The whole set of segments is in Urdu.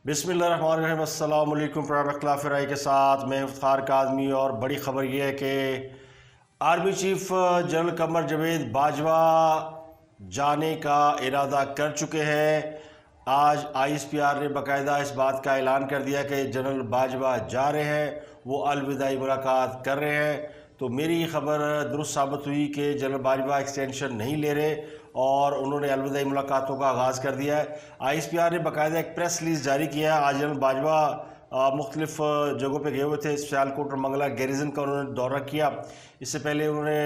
بسم اللہ الرحمن الرحیم۔ السلام علیکم پروڈکٹ اختلاف رائے کے ساتھ میں افتخار کاظمی، اور بڑی خبر یہ ہے کہ army chief general Qamar Javed Bajwa جانے کا ارادہ کر چکے ہیں۔ آج آئی ایس پی آر نے باقاعدہ اس بات کا اعلان کر دیا کہ جنرل باجوہ جا رہے ہیں، وہ الوداعی ملاقات کر رہے ہیں۔ تو میری خبر درست ثابت ہوئی کہ جنرل باجوہ ایکسٹینشن نہیں لے رہے اور انہوں نے الوداعی ملاقاتوں کا آغاز کر دیا ہے۔ آئی ایس پی آر نے باقاعدہ ایک پریس ریلیز جاری کیا ہے۔ آج جنرل باجوہ مختلف جگہوں پہ گئے ہوئے تھے۔ سیالکوٹ اور منگلہ گیریزن کا انہوں نے دورہ کیا۔ اس سے پہلے انہوں نے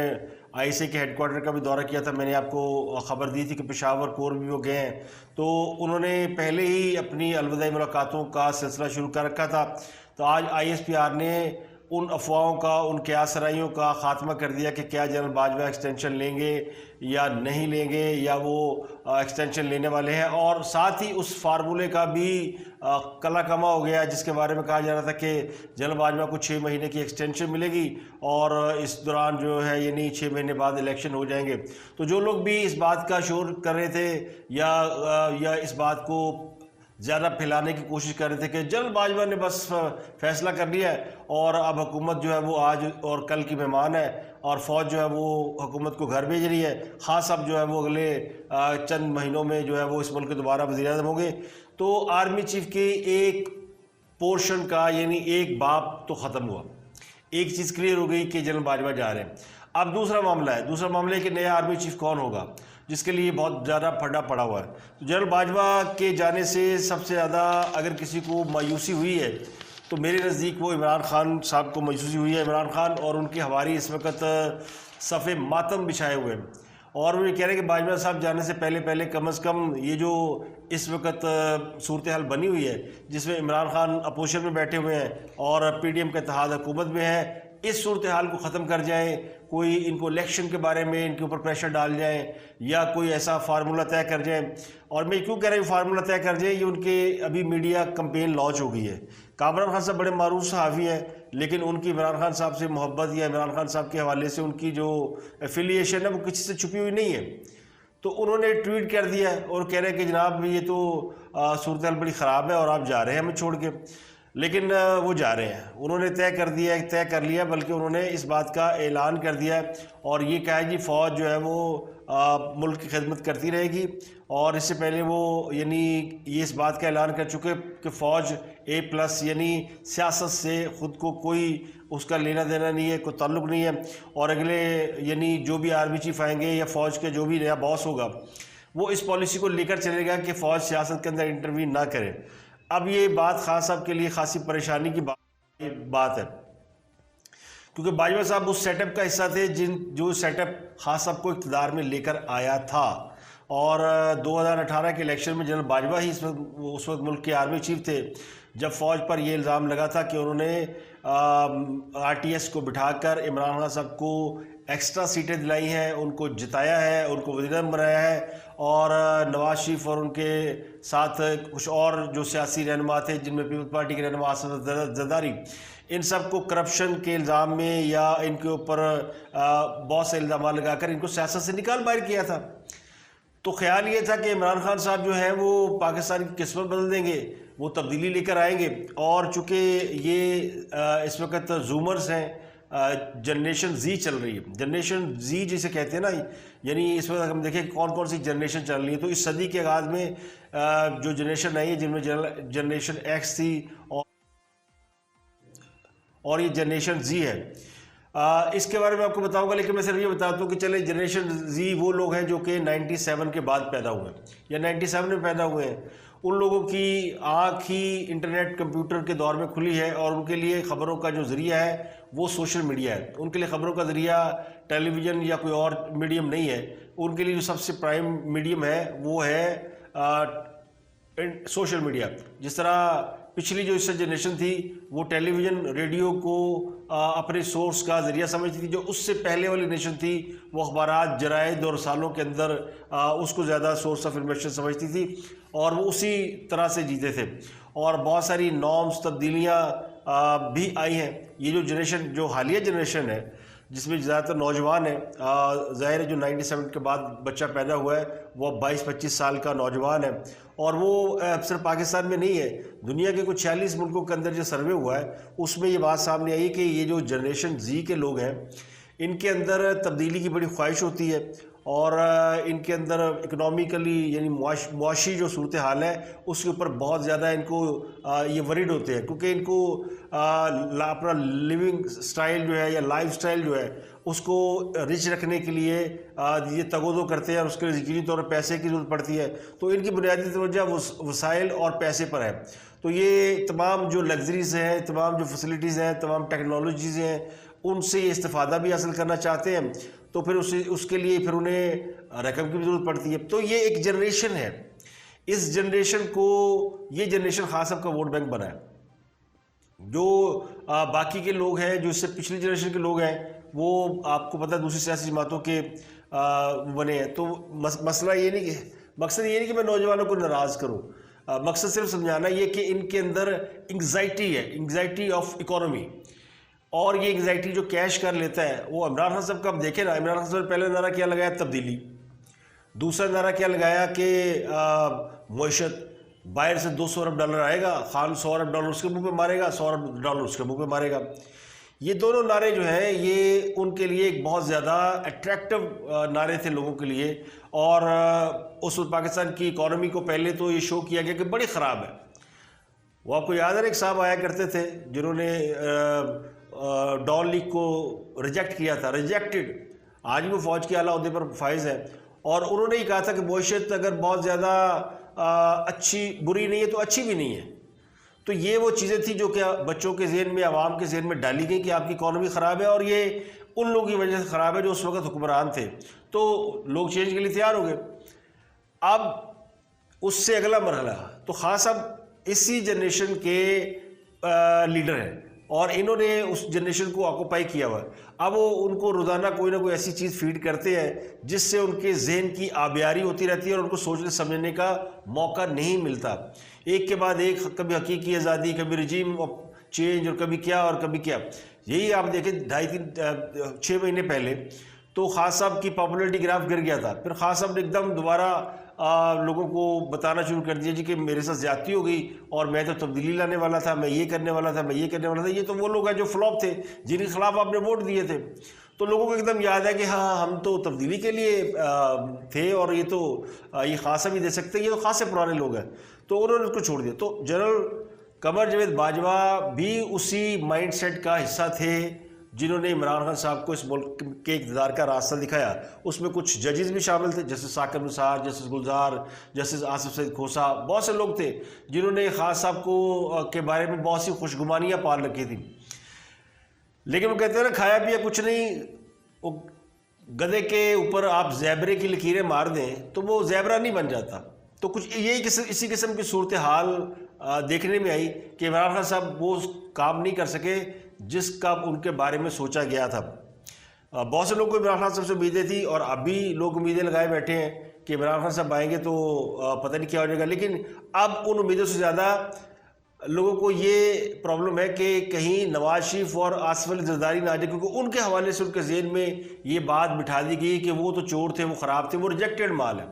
آئی ایس اے کے ہیڈ کوارٹر کا بھی دورہ کیا تھا۔ میں نے آپ کو خبر دی تھی کہ پشاور کور بھی وہ گئے ہیں۔ تو انہوں نے پہلے ہی اپنی الوداعی ملاقاتوں کا سلسلہ شروع کر رکھا تھا۔ تو آج آئی ایس پی آر نے ان افواہوں کا، ان قیاس سرائیوں کا خاتمہ کر دیا کہ کیا جنرل باجوہ ایکسٹینشن لیں گے یا نہیں لیں گے، یا وہ ایکسٹینشن لینے والے ہیں۔ اور ساتھ ہی اس فارمولے کا بھی کلا کما ہو گیا جس کے بارے میں کہا جا رہا تھا کہ جنرل باجوہ کو 6 مہینے کی ایکسٹینشن ملے گی اور اس دوران جو ہے یعنی 6 مہینے بعد الیکشن ہو جائیں گے۔ تو جو لوگ بھی اس بات کا شور کر رہے تھے یا اس بات کو زیادہ پھیلانے کی کوشش کر رہے تھے کہ جنرل باجوہ نے بس فیصلہ کر لیا ہے اور اب حکومت جو ہے وہ آج اور کل کی مہمان ہے، اور فوج جو ہے وہ حکومت کو گھر بھیج رہی ہے، خاص اب جو ہے وہ اگلے چند مہینوں میں جو ہے وہ اس ملک کے دوبارہ وزیر اعظم ہوں گے۔ تو آرمی چیف کے ایک پورشن کا یعنی ایک باب تو ختم ہوا، ایک چیز کلیئر ہو گئی کہ جنرل باجوہ جا رہے ہیں۔ اب دوسرا معاملہ ہے کہ نیا آرمی چیف کون ہوگا، جس کے لیے بہت زیادہ پھڈا پڑا ہوا ہے۔ تو جنرل باجوہ کے جانے سے سب سے زیادہ اگر کسی کو مایوسی ہوئی ہے تو میرے نزدیک وہ عمران خان صاحب کو مایوسی ہوئی ہے۔ عمران خان اور ان کی ہواری اس وقت صف ماتم بچھائے ہوئے ہیں، اور وہ یہ کہہ رہے ہیں کہ باجوہ صاحب جانے سے پہلے کم از کم یہ جو اس وقت صورتحال بنی ہوئی ہے جس میں عمران خان اپوزیشن میں بیٹھے ہوئے ہیں اور پی ڈی ایم کا اتحاد حکومت میں ہے، اس صورتحال کو ختم کر جائیں۔ کوئی ان کو الیکشن کے بارے میں ان کے اوپر پریشر ڈال جائیں یا کوئی ایسا فارمولہ طے کر جائیں۔ اور میں کیوں کہہ رہا ہوں فارمولہ طے کر جائیں، یہ ان کے ابھی میڈیا کمپین لانچ ہو گئی ہے۔ کامران خان صاحب بڑے معروف صحافی ہیں، لیکن ان کی عمران خان صاحب سے محبت یا عمران خان صاحب کے حوالے سے ان کی جو ایفیلیشن ہے وہ کسی سے چھپی ہوئی نہیں ہے۔ تو انہوں نے ٹویٹ کر دیا اور کہہ رہے ہیں کہ جناب یہ تو صورتحال بڑی خراب ہے اور آپ جا رہے ہیں ہمیں چھوڑ کے، لیکن وہ جا رہے ہیں۔ انہوں نے طے کر لیا، بلکہ انہوں نے اس بات کا اعلان کر دیا اور یہ کہا ہے جی فوج جو ہے وہ ملک کی خدمت کرتی رہے گی۔ اور اس سے پہلے وہ یعنی یہ اس بات کا اعلان کر چکے کہ فوج A+ یعنی سیاست سے خود کو کوئی اس کا لینا دینا نہیں ہے، کوئی تعلق نہیں ہے، اور اگلے یعنی جو بھی آرمی چیف آئیں گے یا فوج کے جو بھی نیا باس ہوگا وہ اس پالیسی کو لے کر چلے گا کہ فوج سیاست کے اندر انٹروین نہ کرے۔ اب یہ بات خان صاحب کے لیے خاصی پریشانی کی بات ہے، کیونکہ باجوہ صاحب اس سیٹ اپ کا حصہ تھے جو سیٹ اپ خان صاحب کو اقتدار میں لے کر آیا تھا۔ اور 2018 کے الیکشن میں جنرل باجوہ ہی اس وقت ملک کے آرمی چیف تھے جب فوج پر یہ الزام لگا تھا کہ انہوں نے RTS کو بٹھا کر عمران خان صاحب کو ایکسٹرا سیٹیں دلائی ہیں، ان کو جتایا ہے، ان کو وزیر اعظم بنایا ہے، اور نواز شریف اور ان کے ساتھ کچھ اور جو سیاسی رہنما تھے جن میں پیپلز پارٹی کے رہنما اسد زرداری، ان سب کو کرپشن کے الزام میں یا ان کے اوپر بہت سے الزامات لگا کر ان کو سیاست سے نکال باہر کیا تھا۔ تو خیال یہ تھا کہ عمران خان صاحب جو ہیں وہ پاکستان کی قسمت بدل دیں گے، وہ تبدیلی لے کر آئیں گے۔ اور چونکہ یہ اس وقت زومرز ہیں، جنریشن زی چل رہی ہے، جنریشن زی جسے کہتے ہیں نا، یعنی اس وقت ہم دیکھیں کون سی جنریشن چل رہی ہے۔ تو اس صدی کے آغاز میں جو جنریشن آئی ہے جن میں جنریشن ایکس تھی اور یہ جنریشن زی ہے، اس کے بارے میں آپ کو بتاؤں گا، لیکن میں صرف یہ بتاتا ہوں کہ چلے جنریشن زی وہ لوگ ہیں جو کہ 97 کے بعد پیدا ہوئے ہیں یا 97 میں پیدا ہوئے ہیں۔ ان لوگوں کی آنکھ ہی انٹرنیٹ کمپیوٹر کے دور میں کھلی ہے، اور ان کے لیے خبروں کا جو ذریعہ ہے وہ سوشل میڈیا ہے۔ ان کے لیے خبروں کا ذریعہ ٹیلی ویژن یا کوئی اور میڈیم نہیں ہے۔ ان کے لیے جو سب سے پرائم میڈیم ہے وہ ہے سوشل میڈیا۔ جس طرح پچھلی جو اس سے جنریشن تھی وہ ٹیلی ویژن ریڈیو کو اپنے سورس کا ذریعہ سمجھتی تھی، جو اس سے پہلے والی جنریشن تھی وہ اخبارات، جرائد اور رسالوں کے اندر اس کو زیادہ سورس آف انفارمیشن سمجھتی تھی، اور وہ اسی طرح سے جیتے تھے۔ اور بہت ساری نارمز تبدیلیاں بھی آئی ہیں۔ یہ جو جنریشن جو حالیہ جنریشن ہے جس میں زیادہ تر نوجوان ہیں. ظاہر ہے جو 97 کے بعد بچہ پیدا ہوا ہے وہ 22-25 سال کا نوجوان ہے, اور وہ صرف پاکستان میں نہیں ہے, دنیا کے کچھ 46 ملکوں کے اندر جو سروے ہوا ہے اس میں یہ بات سامنے آئی کہ یہ جو جنریشن زی کے لوگ ہیں ان کے اندر تبدیلی کی بڑی خواہش ہوتی ہے, اور ان کے اندر اکنامیکلی یعنی معاشی جو صورتحال ہے اس کے اوپر بہت زیادہ ان کو یہ ورڈ ہوتے ہیں, کیونکہ ان کو اپنا لیونگ سٹائل جو ہے یا لائف سٹائل جو ہے اس کو رچ رکھنے کے لیے یہ تگودو کرتے ہیں, اور اس کے لیے یقینی طور پر پیسے کی ضرورت پڑتی ہے. تو ان کی بنیادی توجہ وسائل اور پیسے پر ہے. تو یہ تمام جو لگژریز ہیں, تمام جو فیسلٹیز ہیں, تمام ٹیکنالوجیز ہیں, ان سے یہ استفادہ بھی حاصل کرنا چاہتے ہیں. تو پھر اس کے لیے پھر انہیں رقم کی بھی ضرورت پڑتی ہے. تو یہ ایک جنریشن ہے, اس جنریشن کو یہ جنریشن خاص آپ کا ووٹ بینک بنا ہے. جو باقی کے لوگ ہیں, جو اس سے پچھلی جنریشن کے لوگ ہیں, وہ آپ کو پتہ ہے دوسری سیاسی جماعتوں کے بنے ہیں. تو مسئلہ یہ نہیں کہ مقصد یہ نہیں کہ میں نوجوانوں کو ناراض کروں, مقصد صرف سمجھانا یہ کہ ان کے اندر انگزائٹی ہے, انگزائٹی آف اکانومی, اور یہ انگزائٹی جو کیش کر لیتا ہے وہ عمران خان صاحب کا آپ دیکھیں نا. عمران خان صاحب نے پہلے نعرہ کیا لگایا تبدیلی, دوسرا نعرہ کیا لگایا کہ معیشت باہر سے $200 ارب آئے گا, خان $100 ارب اس کے منہ پہ مارے گا, $100 ارب اس کے منہ پہ مارے گا. یہ دونوں نعرے جو ہیں یہ ان کے لیے ایک بہت زیادہ اٹریکٹیو نعرے تھے لوگوں کے لیے, اور اس وقت پاکستان کی اکانومی کو پہلے تو یہ شو کیا گیا کہ بڑی خراب ہے. وہ آپ کو یاد ہے ایک صاحب آیا کرتے تھے جنہوں نے ڈان لیگ کو ریجیکٹ کیا تھا, ریجیکٹڈ, آج بھی وہ فوج کے اعلیٰ عہدے پر فائز ہیں, اور انہوں نے یہ کہا تھا کہ معیشت اگر بہت زیادہ اچھی بری نہیں ہے تو اچھی بھی نہیں ہے. تو یہ وہ چیزیں تھیں جو کہ بچوں کے ذہن میں, عوام کے ذہن میں ڈالی گئی کہ آپ کی اکانومی خراب ہے, اور یہ ان لوگوں کی وجہ سے خراب ہے جو اس وقت حکمران تھے. تو لوگ چینج کے لیے تیار ہو گئے. اب اس سے اگلا مرحلہ, تو خان صاحب اسی جنریشن کے لیڈر ہیں, اور انہوں نے اس جنریشن کو آکوپائی کیا ہوا ہے. اب وہ ان کو روزانہ کوئی نہ کوئی ایسی چیز فیڈ کرتے ہیں جس سے ان کے ذہن کی آبیاری ہوتی رہتی ہے, اور ان کو سوچنے سمجھنے کا موقع نہیں ملتا. ایک کے بعد ایک, کبھی حقیقی آزادی, کبھی رجیم چینج, اور کبھی کیا اور کبھی کیا. یہی آپ دیکھیں 2.5-3-6 مہینے پہلے تو خان صاحب کی پاپولرٹی گراف گر گیا تھا. پھر خان صاحب نے ایک دم دوبارہ لوگوں کو بتانا شروع کر دیا جی کہ میرے ساتھ زیادتی ہو گئی, اور میں تو تبدیلی لانے والا تھا, میں یہ کرنے والا تھا, میں یہ کرنے والا تھا. یہ تو وہ لوگ ہیں جو فلاپ تھے, جن کے خلاف آپ نے ووٹ دیے تھے. تو لوگوں کو ایک دم یاد ہے کہ ہاں ہم تو تبدیلی کے لیے تھے, اور یہ تو یہ خان صاحب ہی دے سکتے ہیں, یہ تو خاصے پرانے لوگ ہیں. تو انہوں نے اس کو چھوڑ دیا. تو جنرل قمر جاوید باجوہ بھی اسی مائنڈ سیٹ کا حصہ تھے جنہوں نے عمران خان صاحب کو اس ملک کے اقتدار کا راستہ دکھایا. اس میں کچھ ججز بھی شامل تھے, جیسے ثاقب نثار, جسٹس گلزار, جسٹس آصف سعید کھوسا, بہت سے لوگ تھے جنہوں نے خان صاحب کو کے بارے میں بہت سی خوشگمانیاں پال رکھی تھیں. لیکن وہ کہتے ہیں نا کھایا پیا کچھ نہیں, گدھے کے اوپر آپ زیبرے کی لکیریں مار دیں تو وہ زیبرا نہیں بن جاتا. تو کچھ یہی اسی قسم کی صورتحال دیکھنے میں آئی کہ عمران خان صاحب وہ کام نہیں کر سکے جس کا ان کے بارے میں سوچا گیا تھا. بہت سے لوگوں کو عمران خان صاحب سے امیدیں تھیں, اور اب بھی لوگ امیدیں لگائے بیٹھے ہیں کہ عمران خان صاحب آئیں گے تو پتہ نہیں کیا ہو جائے گا. لیکن اب ان امیدوں سے زیادہ لوگوں کو یہ پرابلم ہے کہ کہیں نواز شریف اور آصف علی زرداری نہ آ جائے, کیونکہ ان کے حوالے سے ان کے ذہن میں یہ بات بٹھا دی گئی کہ وہ تو چور تھے, وہ خراب تھے, وہ ریجیکٹڈ مال ہے.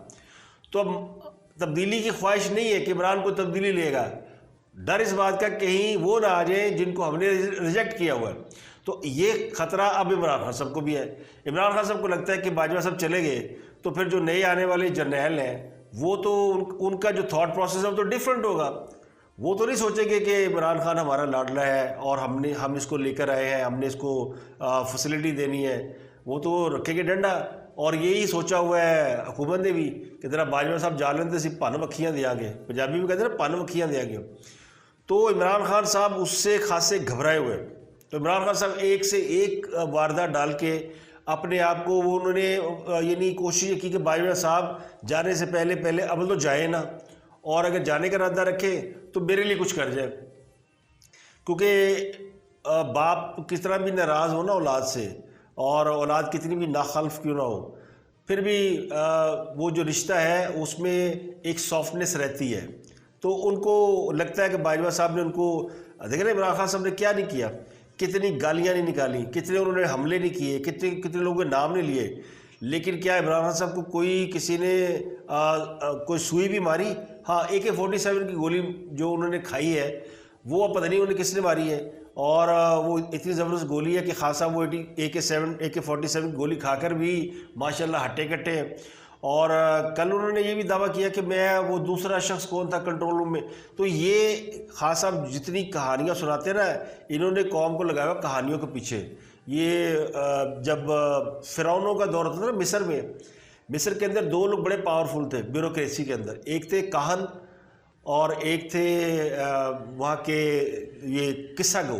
تو اب تبدیلی کی خواہش نہیں ہے کہ عمران کو تبدیلی لے گا, ڈر اس بات کا کہیں وہ نہ آ جائیں جن کو ہم نے ریجیکٹ کیا ہوا ہے. تو یہ خطرہ اب عمران خان صاحب کو بھی ہے. عمران خان صاحب کو لگتا ہے کہ باجوہ صاحب چلے گئے تو پھر جو نئے آنے والے جرنیل ہیں وہ تو ان کا جو تھاٹ پروسیس ہے وہ تو ڈیفرنٹ ہوگا. وہ تو نہیں سوچیں گے کہ عمران خان ہمارا لاڈلا ہے اور ہم اس کو لے کر آئے ہیں, ہم نے اس کو فیسلٹی دینی ہے. وہ تو رکھیں گے ڈنڈا, اور یہی سوچا ہوا ہے حکومت نے بھی کہ ذرا باجوہ صاحب جالن تے سی پن مکھیاں دیا گے, پنجابی میں کہتے ہیں نا پن مکھیاں دیا گے. تو عمران خان صاحب اس سے خاصے گھبرائے ہوئے. تو عمران خان صاحب ایک سے ایک واردات ڈال کے اپنے آپ کو انہوں نے یعنی کوشش کی کہ باجوہ صاحب جانے سے پہلے عمل تو جائے نا, اور اگر جانے کا ارادہ رکھے تو میرے لیے کچھ کر جائے. کیونکہ باپ کس طرح بھی ناراض ہو نا اولاد سے, اور اولاد کتنی بھی ناخلف کیوں نہ ہو, پھر بھی وہ جو رشتہ ہے اس میں ایک سافٹنس رہتی ہے. تو ان کو لگتا ہے کہ باجوہ صاحب نے ان کو, دیکھیں نا عمران خان صاحب نے کیا نہیں کیا, کتنی گالیاں نہیں نکالی، کتنے انہوں نے حملے نہیں کیے، کتنے لوگوں کے نام نہیں لیے، لیکن کیا عمران خان صاحب کو کوئی کسی نے کوئی سوئی بھی ماری؟ ہاں AK-47 کی گولی جو انہوں نے کھائی ہے وہ پتہ نہیں انہیں کس نے ماری ہے، اور وہ اتنی زبردست گولی ہے کہ خان صاحب وہ AK-47 گولی کھا کر بھی ماشاءاللہ ہٹے کٹے ہیں۔ اور کل انہوں نے یہ بھی دعویٰ کیا کہ میں وہ دوسرا شخص کون تھا کنٹرول روم میں۔ تو یہ خان صاحب جتنی کہانیاں سناتے ہیں نا، انہوں نے قوم کو لگایا کہانیوں کے پیچھے۔ یہ جب فرعونوں کا دور ہوتا تھا نا مصر میں، مصر کے اندر دو لوگ بڑے پاورفل تھے بیوروکریسی کے اندر، ایک تھے کاہن اور ایک تھے وہاں کے یہ قصہ گو،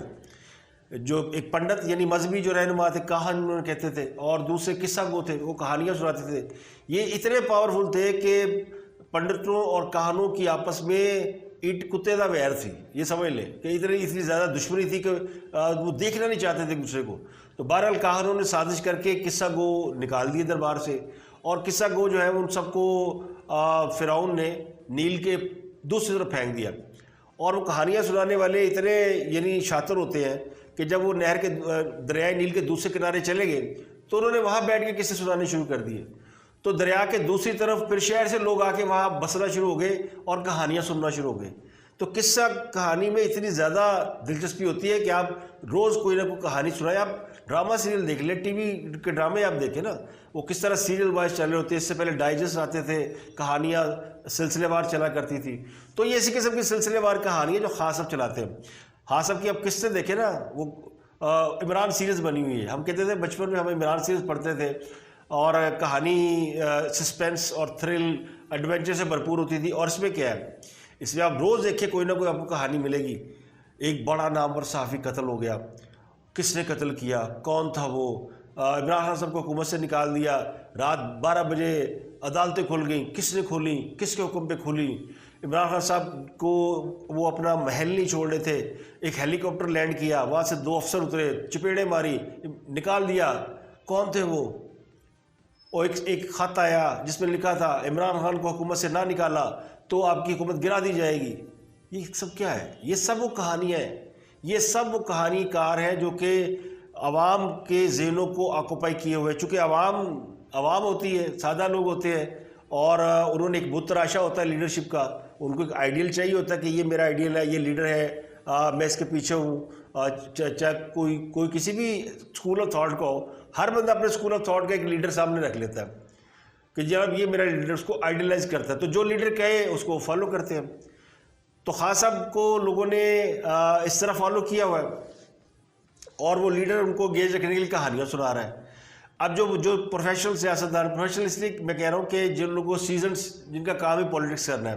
جو ایک پنڈت یعنی مذہبی جو رہنما تھے، کاہن انہوں نے کہتے تھے، اور دوسرے قصہ گو تھے، وہ کہانیاں سناتے تھے۔ یہ اتنے پاورفل تھے کہ پنڈتوں اور کاہنوں کی آپس میں اینٹ کتے دا ویر تھی، یہ سمجھ لیں کہ اتنی زیادہ دشمنی تھی کہ وہ دیکھنا نہیں چاہتے تھے ایک دوسرے کو۔ تو بہرحال کاہنوں نے سازش کر کے قصہ گو نکال دیے دربار سے، اور قصہ گو جو ہے ان سب کو فرعون نے نیل کے دوسری طرف پھینک دیا۔ اور وہ کہانیاں سنانے والے اتنے یعنی شاطر ہوتے ہیں کہ جب وہ نہر کے دریائے نیل کے دوسرے کنارے چلے گئے تو انہوں نے وہاں بیٹھ کے قصے سنانے شروع کر دیے، تو دریا کے دوسری طرف پھر شہر سے لوگ آ کے وہاں بسنا شروع ہو گئے اور کہانیاں سننا شروع ہو گئے۔ تو قصہ کہانی میں اتنی زیادہ دلچسپی ہوتی ہے کہ آپ روز کوئی نہ کوئی کہانی سنائیں۔ آپ ڈرامہ سیریل دیکھ لیں، ٹی وی کے ڈرامے آپ دیکھیں نا، وہ کس طرح سیریل وائز چل رہے ہوتے ہیں۔ اس سے پہلے ڈائجسٹ آتے تھے، کہانیاں سلسلے وار چلا کرتی تھی، تو یہ اسی قسم کی سلسلے وار کہانیاں جو خاص صاحب چلاتے ہیں۔ خاص صاحب کی اب قصے دیکھیں نا، وہ عمران سیریز بنی ہوئی ہے۔ ہم کہتے تھے بچپن میں، ہم عمران سیریز پڑھتے تھے، اور کہانی سسپینس اور تھرل ایڈونچر سے بھرپور ہوتی تھی۔ اور اس میں کیا ہے، اس میں آپ روز دیکھیں کوئی نہ کوئی آپ کو کہانی ملے گی۔ ایک بڑا نامور صحافی قتل ہو گیا، کس نے قتل کیا، کون تھا وہ، عمران خان صاحب کو حکومت سے نکال دیا، رات 12 بجے عدالتیں کھل گئیں، کس نے کھولیں، کس کے حکم پہ کھولیں، عمران خان صاحب کو وہ اپنا محل نہیں چھوڑ رہے تھے، ایک ہیلی کاپٹر لینڈ کیا، وہاں سے 2 افسر اترے، چپیڑے ماری، نکال دیا، کون تھے وہ، اور ایک خط آیا جس میں لکھا تھا عمران خان کو حکومت سے نہ نکالا تو آپ کی حکومت گرا دی جائے گی۔ یہ سب کیا ہے؟ یہ سب وہ کہانیاں ہیں، یہ سب وہ کہانی کار ہیں جو کہ عوام کے ذہنوں کو آکوپائی کیے ہوئے، چونکہ عوام ہوتی ہے، سادہ لوگ ہوتے ہیں، اور انہوں نے ایک بت تراشا ہوتا ہے لیڈرشپ کا، ان کو ایک آئیڈیل چاہیے ہوتا ہے کہ یہ میرا آئیڈیل ہے، یہ لیڈر ہے، میں اس کے پیچھے ہوں۔ چاہے کوئی کسی بھی اسکول آف تھاٹ کا ہو، ہر بندہ اپنے اسکول آف تھاٹ کا ایک لیڈر سامنے رکھ لیتا ہے کہ جناب یہ میرا لیڈر، اس کو آئیڈیلائز کرتا ہے، تو جو لیڈر کہے اس کو فالو کرتے ہیں۔ تو خان صاحب کو لوگوں نے اس طرح فالو کیا ہوا ہے، اور وہ لیڈر ان کو گیج رکھنے کے لیے کہانیاں سنا رہا ہے۔ اب جو پروفیشنل سیاستدان، پروفیشنل اس لیے میں کہہ رہا ہوں کہ جن لوگوں سیزنس، جن کا کام ہی پولیٹکس کرنا ہے،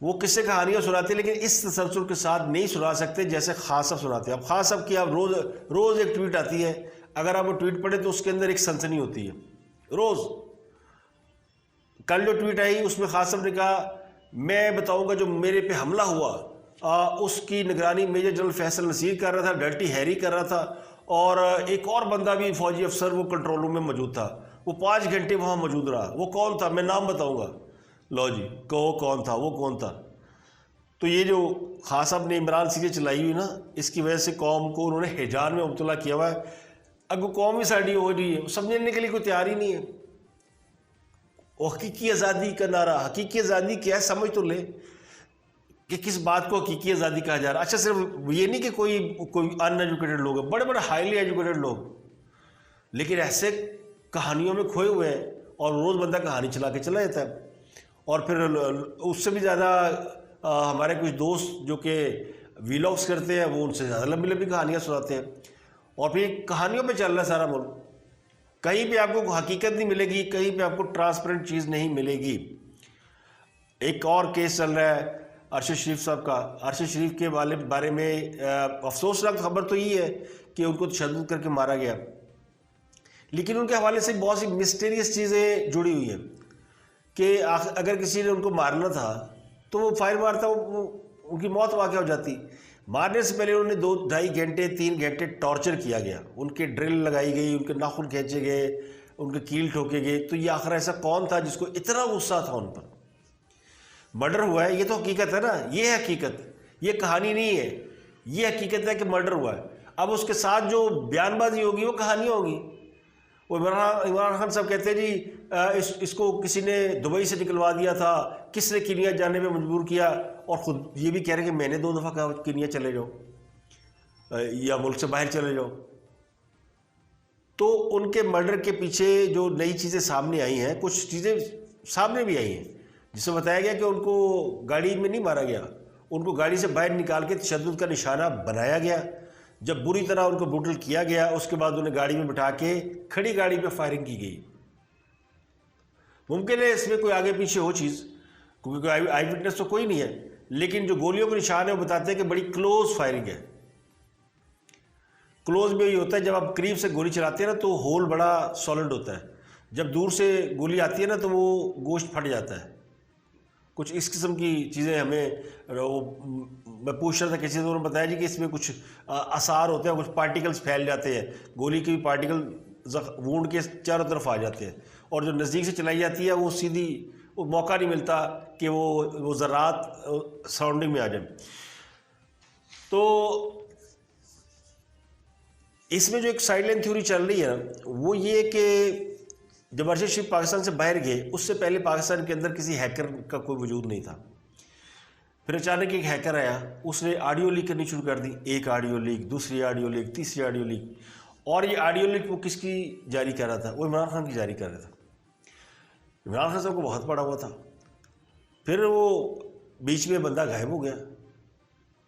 وہ قصے کہانیاں سناتے ہیں، لیکن اس تسلسل کے ساتھ نہیں سنا سکتے جیسے خان صاحب سناتے ہیں۔ اب خان صاحب کی اب روز ایک ٹویٹ آتی ہے، اگر آپ وہ ٹویٹ پڑھیں تو اس کے اندر ایک سنسنی ہوتی ہے روز۔ کل جو ٹویٹ آئی اس میں خان صاحب نے کہا میں بتاؤں گا جو میرے پہ حملہ ہوا اس کی نگرانی میجر جنرل فیصل نصیر کر رہا تھا، ڈرٹی ہیری کر رہا تھا، اور ایک اور بندہ بھی فوجی افسر وہ کنٹرول روم میں موجود تھا، وہ 5 گھنٹے وہاں موجود رہا۔ وہ کون تھا؟ میں نام بتاؤں گا، لو جی کہو کون تھا، وہ کون تھا؟ تو یہ جو خان صاحب نے عمران سیریز چلائی ہوئی نا، اس کی وجہ سے قوم کو انہوں نے ہیجان میں مبتلا کیا ہوا ہے۔ اگر قوم ہی ساڈی ہو رہی ہے، سمجھنے کے لیے کوئی تیار ہی نہیں ہے۔ وہ حقیقی آزادی کا نعرہ، حقیقی آزادی کیا ہے سمجھ تو لے کہ کس بات کو حقیقی آزادی کہا جا رہا ہے۔ اچھا صرف یہ نہیں کہ کوئی ان ایجوکیٹڈ لوگ ہیں، بڑے بڑے ہائیلی ایجوکیٹڈ لوگ، لیکن ایسے کہانیوں میں کھوئے ہوئے ہیں، اور روز بندہ کہانی چلا کے چلا جاتا ہے۔ اور پھر اس سے بھی زیادہ ہمارے کچھ دوست جو کہ ویلاگس کرتے ہیں، وہ ان سے زیادہ لمبی لمبی کہانیاں سناتے ہیں، اور پھر کہانیوں پہ چل رہا ہے سارا ملک۔ کہیں پہ آپ کو حقیقت نہیں ملے گی، کہیں پہ آپ کو ٹرانسپیرنٹ چیز نہیں ملے گی۔ ایک اور کیس چل رہا ہے ارشد شریف صاحب کا۔ ارشد شریف کے بارے میں افسوسناک خبر تو یہ ہے کہ ان کو تشدد کر کے مارا گیا، لیکن ان کے حوالے سے بہت سی مسٹیریس چیزیں جڑی ہوئی ہیں کہ اگر کسی نے ان کو مارنا تھا تو وہ فائر مارتا، ان کی موت واقع ہو جاتی۔ مارنے سے پہلے انہوں نے 2-2.5 گھنٹے 3 گھنٹے ٹارچر کیا گیا، ان کے ڈرل لگائی گئی، ان کے ناخن کھینچے گئے، ان کے کیل ٹھوکے گئے۔ تو یہ آخر ایسا کون تھا جس کو اتنا غصہ تھا ان پر؟ مرڈر ہوا ہے، یہ تو حقیقت ہے نا، یہ ہے حقیقت، یہ کہانی نہیں ہے، یہ حقیقت ہے کہ مرڈر ہوا ہے۔ اب اس کے ساتھ جو بیان بازی ہوگی وہ کہانیاں ہوگی. وہ عمران خان صاحب کہتے ہیں جی اس کو کسی نے دبئی سے نکلوا دیا تھا, کس نے کینیا جانے میں مجبور کیا, اور خود یہ بھی کہہ رہے ہیں کہ میں نے 2 دفعہ کہا کینیا چلے جاؤ یا ملک سے باہر چلے جاؤ. تو ان کے مرڈر کے پیچھے جو نئی چیزیں سامنے آئی ہیں, کچھ چیزیں سامنے بھی آئی ہیں جس سے بتایا گیا کہ ان کو گاڑی میں نہیں مارا گیا, ان کو گاڑی سے باہر نکال کے تشدد کا نشانہ بنایا گیا. جب بری طرح ان کو بروٹل کیا گیا اس کے بعد انہیں گاڑی میں بٹھا کے کھڑی گاڑی پہ فائرنگ کی گئی. ممکن ہے اس میں کوئی آگے پیچھے ہو چیز, کیونکہ آئی وٹنس تو کوئی نہیں ہے, لیکن جو گولیوں کے نشان ہے وہ بتاتے ہیں کہ بڑی کلوز فائرنگ ہے. کلوز میں یہ ہوتا ہے جب آپ قریب سے گولی چلاتے ہیں نا تو ہول بڑا سالڈ ہوتا ہے, جب دور سے گولی آتی ہے نا تو وہ گوشت پھٹ جاتا ہے. کچھ اس قسم کی چیزیں ہمیں میں پوچھ رہا تھا کسی سے, انہوں نے بتایا جی کہ اس میں کچھ آثار ہوتے ہیں, کچھ پارٹیکلز پھیل جاتے ہیں, گولی کے بھی پارٹیکل وونڈ کے چاروں طرف آ جاتے ہیں, اور جو نزدیک سے چلائی جاتی ہے وہ سیدھی وہ موقع نہیں ملتا کہ وہ ذرات سراؤنڈنگ میں آ جائیں. تو اس میں جو ایک سائیڈ لائن تھیوری چل رہی ہے وہ یہ کہ جب ارشد شریف پاکستان سے باہر گئے اس سے پہلے پاکستان کے اندر کسی ہیکر کا کوئی وجود نہیں تھا. پھر اچانک ایک ہیکر آیا, اس نے آڈیو لیک کرنی شروع کر دی, ایک آڈیو لیک, دوسری آڈیو لیک, تیسری آڈیو لیک, اور یہ آڈیو لیک وہ کس کی جاری کر رہا تھا؟ وہ عمران خان کی جاری کر رہا تھا. عمران خان صاحب کو بہت پڑا ہوا تھا. پھر وہ بیچ میں بندہ غائب ہو گیا,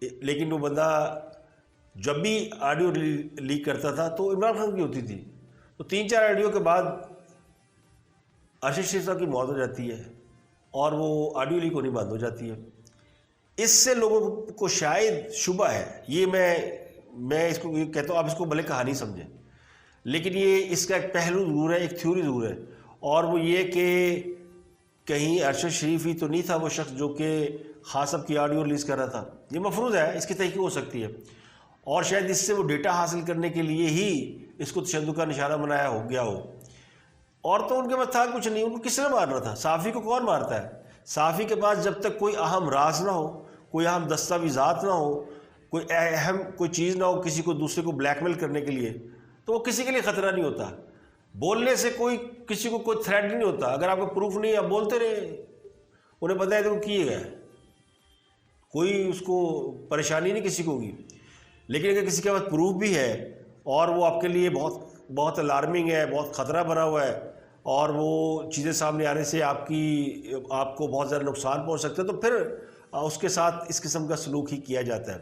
لیکن وہ بندہ جب بھی آڈیو لیک کرتا تھا تو عمران خان کی ہوتی تھی. تو 3-4 آڈیو کے بعد ارشد شریف صاحب کی موت ہو جاتی ہے اور وہ آڈیو لیک ہونی بند ہو جاتی ہے. اس سے لوگوں کو شاید شبہ ہے, یہ میں اس کو کہتا ہوں, آپ اس کو بھلے کہانی سمجھیں, لیکن یہ اس کا ایک پہلو ضرور ہے, ایک تھیوری ضرور ہے, اور وہ یہ کہ کہیں ارشد شریف ہی تو نہیں تھا وہ شخص جو کہ خان صاحب کی آڈیو ریلیز کر رہا تھا. یہ مفروض ہے, اس کی تحقیق ہو سکتی ہے, اور شاید اس سے وہ ڈیٹا حاصل کرنے کے لیے ہی اس کو تشدد کا نشانہ بنایا ہو گیا ہو. اور تو ان کے پاس تھا کچھ نہیں, ان کو کس نے مارنا تھا؟ صحافی کو کون مارتا ہے؟ صحافی کے پاس جب تک کوئی اہم راز نہ ہو, کوئی اہم دستاویزات نہ ہو, کوئی اہم کوئی چیز نہ ہو کسی کو دوسرے کو بلیک میل کرنے کے لیے, تو وہ کسی کے لیے خطرہ نہیں ہوتا. بولنے سے کسی کو کوئی تھریٹ نہیں ہوتا. اگر آپ کو پروف نہیں ہے آپ بولتے رہے, انہیں پتہ ہے تو وہ کیے گئے, کوئی اس کو پریشانی نہیں کسی کو ہوگی. لیکن اگر کسی کے پاس پروف بھی ہے اور وہ آپ کے لیے بہت الارمنگ ہے, بہت خطرہ بنا ہوا ہے, اور وہ چیزیں سامنے آنے سے آپ کو بہت زیادہ نقصان پہنچ سکتا ہے, تو پھر اس کے ساتھ اس قسم کا سلوک ہی کیا جاتا ہے.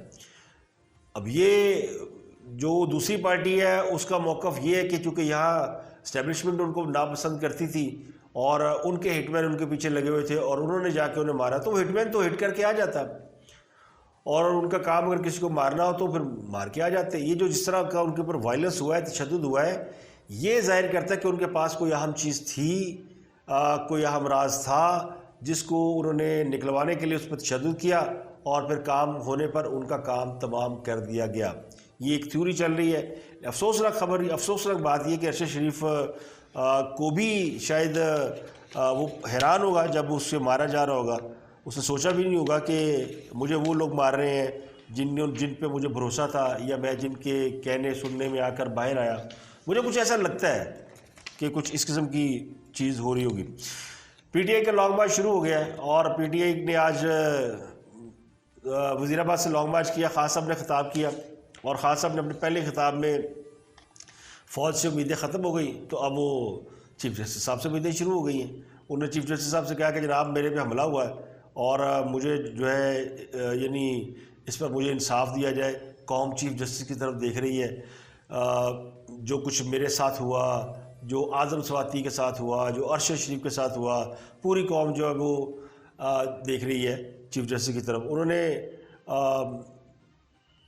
اب یہ جو دوسری پارٹی ہے اس کا موقف یہ ہے کہ چونکہ یہاں اسٹیبلشمنٹ ان کو ناپسند کرتی تھی اور ان کے ہٹ مین ان کے پیچھے لگے ہوئے تھے اور انہوں نے جا کے انہیں مارا, تو وہ ہٹ مین تو ہٹ کر کے آ جاتا, اور ان کا کام اگر کسی کو مارنا ہو تو پھر مار کے آ جاتے. یہ جو جس طرح کا ان کے اوپر وائلنس ہوا ہے, تشدد ہوا ہے, یہ ظاہر کرتا ہے کہ ان کے پاس کوئی اہم چیز تھی, کوئی اہم راز تھا جس کو انہوں نے نکلوانے کے لیے اس پر تشدد کیا, اور پھر کام ہونے پر ان کا کام تمام کر دیا گیا. یہ ایک تھیوری چل رہی ہے. افسوسناک بات یہ کہ ارشد شریف کو بھی شاید وہ حیران ہوگا جب اس سے مارا جا رہا ہوگا. اس نے سوچا بھی نہیں ہوگا کہ مجھے وہ لوگ مار رہے ہیں جن پہ مجھے بھروسہ تھا, یا میں جن کے کہنے سننے میں آ کر باہر آیا. مجھے کچھ ایسا لگتا ہے کہ کچھ اس قسم کی چیز ہو رہی ہوگی. پی ٹی آئی کا لانگ مارچ شروع ہو گیا ہے, اور پی ٹی آئی نے آج وزیر آباد سے لانگ مارچ کیا. خان صاحب نے خطاب کیا, اور خان صاحب نے اپنے پہلے خطاب میں فوج سے امیدیں ختم ہو گئی, تو اب وہ چیف جسٹس صاحب سے امیدیں شروع ہو گئی ہیں. انہوں نے چیف جسٹس صاحب سے کہا کہ جناب میرے پہ حملہ ہوا ہے, اور مجھے جو ہے یعنی اس پر مجھے انصاف دیا جائے. قوم چیف جسٹس کی طرف دیکھ رہی ہے. جو کچھ میرے ساتھ ہوا, جو اعظم سواتی کے ساتھ ہوا, جو ارشد شریف کے ساتھ ہوا, پوری قوم جو ہے وہ دیکھ رہی ہے چیف جسٹس کی طرف. انہوں نے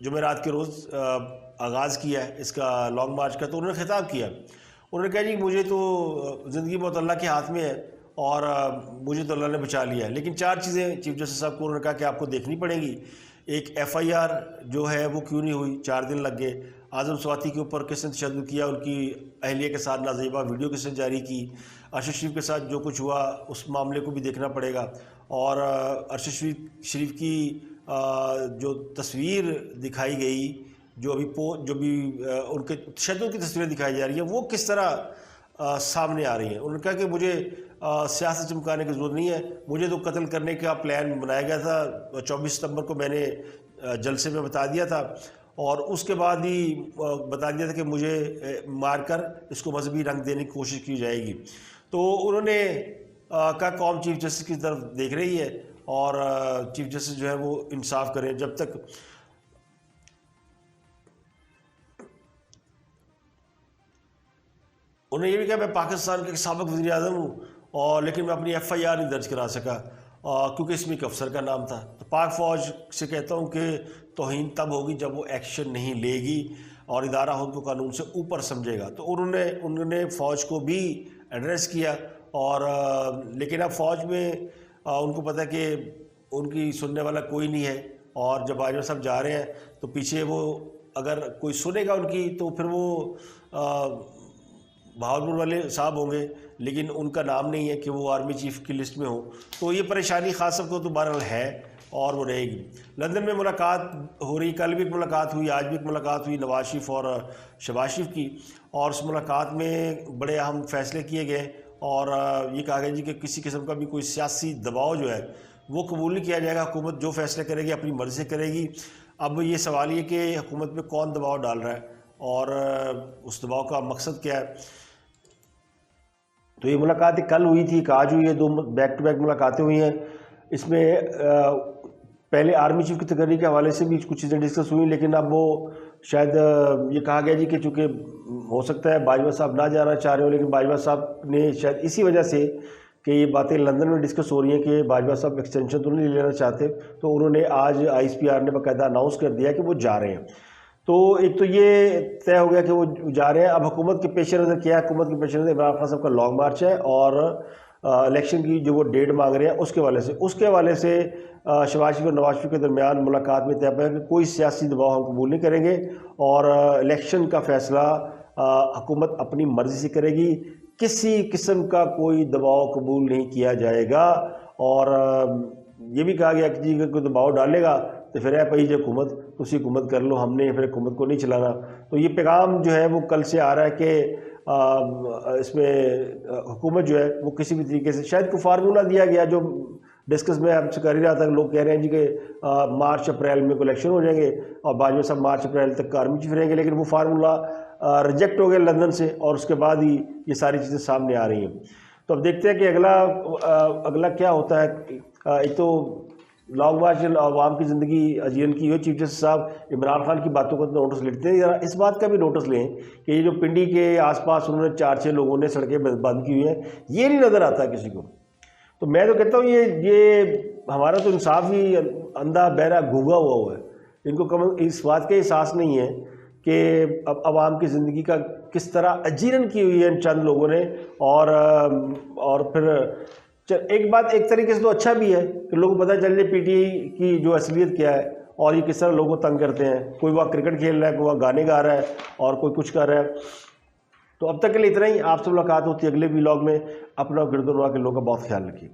جمعرات کے روز آغاز کیا ہے اس کا لانگ مارچ کا, تو انہوں نے خطاب کیا. انہوں نے کہا جی مجھے تو زندگی بہت اللہ کے ہاتھ میں ہے, اور مجھے تو اللہ نے بچا لیا ہے, لیکن 4 چیزیں چیف جسٹس صاحب کو انہوں نے کہا کہ آپ کو دیکھنی پڑیں گی. ایک ایف آئی آر جو ہے وہ کیوں نہیں ہوئی, 4 دن لگ گئے. اعظم سواتی کے اوپر کس نے تشدد کیا, ان کی اہلیہ کے ساتھ نازیبہ ویڈیو کس نے جاری کی, ارشد شریف کے ساتھ جو کچھ ہوا اس معاملے کو بھی دیکھنا پڑے گا, اور ارشد شریف کی جو تصویر دکھائی گئی جو بھی ان کے تشدد کی تصویریں دکھائی جا رہی ہیں وہ کس طرح سامنے آ رہی ہیں. انہوں نے کہا کہ مجھے سیاست چمکانے کی ضرورت نہیں ہے, مجھے تو قتل کرنے کا پلان بنایا گیا تھا, 24 ستمبر کو میں نے جلسے میں بتا دیا تھا, اور اس کے بعد ہی بتا دیا تھا کہ مجھے مار کر اس کو مذہبی رنگ دینے کی کوشش کی جائے گی. تو انہوں نے کہا قوم چیف جسٹس کی طرف دیکھ رہی ہے اور چیف جسٹس جو ہے وہ انصاف کریں. جب تک انہوں نے یہ بھی کہا میں پاکستان کے سابق وزیر اعظم ہوں اور لیکن میں اپنی ایف آئی آر نہیں درج کرا سکا کیونکہ اس میں ایک افسر کا نام تھا. تو پاک فوج سے کہتا ہوں کہ توہین تب ہوگی جب وہ ایکشن نہیں لے گی اور ادارہ خود کو قانون سے اوپر سمجھے گا. تو انہوں نے فوج کو بھی ایڈریس کیا اور لیکن اب فوج میں ان کو پتہ کہ ان کی سننے والا کوئی نہیں ہے, اور جب باجوہ صاحب جا رہے ہیں تو پیچھے وہ اگر کوئی سنے گا ان کی تو پھر وہ بہاولپور والے صاحب ہوں گے, لیکن ان کا نام نہیں ہے کہ وہ آرمی چیف کی لسٹ میں ہوں. تو یہ پریشانی خاص سب کو تو بہرحال ہے اور وہ رہے گی. لندن میں ملاقات ہو رہی, کل بھی ایک ملاقات ہوئی, آج بھی ایک ملاقات ہوئی نواز شریف اور شہباز شریف کی, اور اس ملاقات میں بڑے اہم فیصلے کیے گئے اور یہ کہا گیا جی کہ کسی قسم کا بھی کوئی سیاسی دباؤ جو ہے وہ قبول نہیں کیا جائے گا. حکومت جو فیصلے کرے گی اپنی مرضی سے کرے گی. اب یہ سوال یہ کہ حکومت پہ کون دباؤ ڈال رہا ہے اور اس دباؤ کا مقصد کیا ہے. تو یہ ملاقاتیں کل ہوئی تھی, آج ہوئی ہے, 2 بیک ٹو بیک ملاقاتیں ہوئی ہیں. اس میں پہلے آرمی چیف کی تقرری کے حوالے سے بھی کچھ چیزیں ڈسکس ہوئیں, لیکن اب وہ شاید یہ کہا گیا جی کہ چونکہ ہو سکتا ہے باجوہ صاحب نہ جانا چاہ رہے ہوں, لیکن باجوہ صاحب نے شاید اسی وجہ سے کہ یہ باتیں لندن میں ڈسکس ہو رہی ہیں کہ باجوہ صاحب ایکسٹینشن تو نہیں لینا چاہتے, تو انہوں نے آج آئی ایس پی آر نے باقاعدہ اناؤنس کر دیا کہ وہ جا رہے ہیں. تو ایک تو یہ طے ہو گیا کہ وہ جا رہے ہیں. اب حکومت کے پیش نظر کیا ہے, حکومت کے پیش نظر عمران خان صاحب کا لانگ مارچ ہے اور الیکشن کی جو وہ ڈیٹ مانگ رہے ہیں اس کے حوالے سے شہباز شریف اور نواز شریف کے درمیان ملاقات میں طے پایا کہ کوئی سیاسی دباؤ ہم قبول نہیں کریں گے اور الیکشن کا فیصلہ حکومت اپنی مرضی سے کرے گی, کسی قسم کا کوئی دباؤ قبول نہیں کیا جائے گا. اور یہ بھی کہا گیا کہ جی اگر کوئی دباؤ ڈالے گا تو پھر پہی جو حکومت تو اسی حکومت کر لو, ہم نے پھر حکومت کو نہیں چلانا. تو یہ پیغام جو ہے وہ کل سے آ رہا ہے کہ اس میں حکومت جو ہے وہ کسی بھی طریقے سے شاید کوئی فارمولہ دیا گیا جو ڈسکس میں آپ سے کر ہی رہا تھا. لوگ کہہ رہے ہیں جی کہ مارچ اپریل میں الیکشن ہو جائیں گے اور باجوہ صاحب مارچ اپریل تک آرمی چیف رہیں گے, لیکن وہ فارمولہ ریجیکٹ ہو گیا لندن سے اور اس کے بعد ہی یہ ساری چیزیں سامنے آ رہی ہیں. تو اب دیکھتے ہیں کہ اگلا کیا ہوتا ہے. ایک تو لانگ مارچ عوام کی زندگی جیون کی ہوئی, چیف جسٹس صاحب عمران خان کی باتوں کا نوٹس لیتے ہیں. ذرا اس بات کا بھی نوٹس لیں کہ یہ جو پنڈی کے آس پاس انہوں نے 4-6 لوگوں نے سڑکیں بند کی ہوئی ہیں, یہ نہیں نظر آتا کسی کو. تو میں تو کہتا ہوں یہ ہمارا تو انصاف ہی اندھا بہرا گھونگا ہوا ہے. ان کو اس بات کا احساس نہیں ہے کہ اب عوام کی زندگی کا کس طرح اجیرن کی ہوئی ہے ان چند لوگوں نے. اور پھر ایک بات ایک طریقے سے تو اچھا بھی ہے کہ لوگوں کو پتہ چل جائے پی ٹی آئی کی جو اصلیت کیا ہے اور یہ کس طرح لوگوں کو تنگ کرتے ہیں. کوئی وہاں کرکٹ کھیل رہا ہے, کوئی وہاں گانے گا رہا ہے اور کوئی کچھ کر رہا ہے. تو اب تک کے لیے اتنا ہی. آپ سے ملاقات ہوتی ہے اگلے ولاگ میں. اپنا گرد و نواح کے لوگوں کا بہت خیال رکھیے.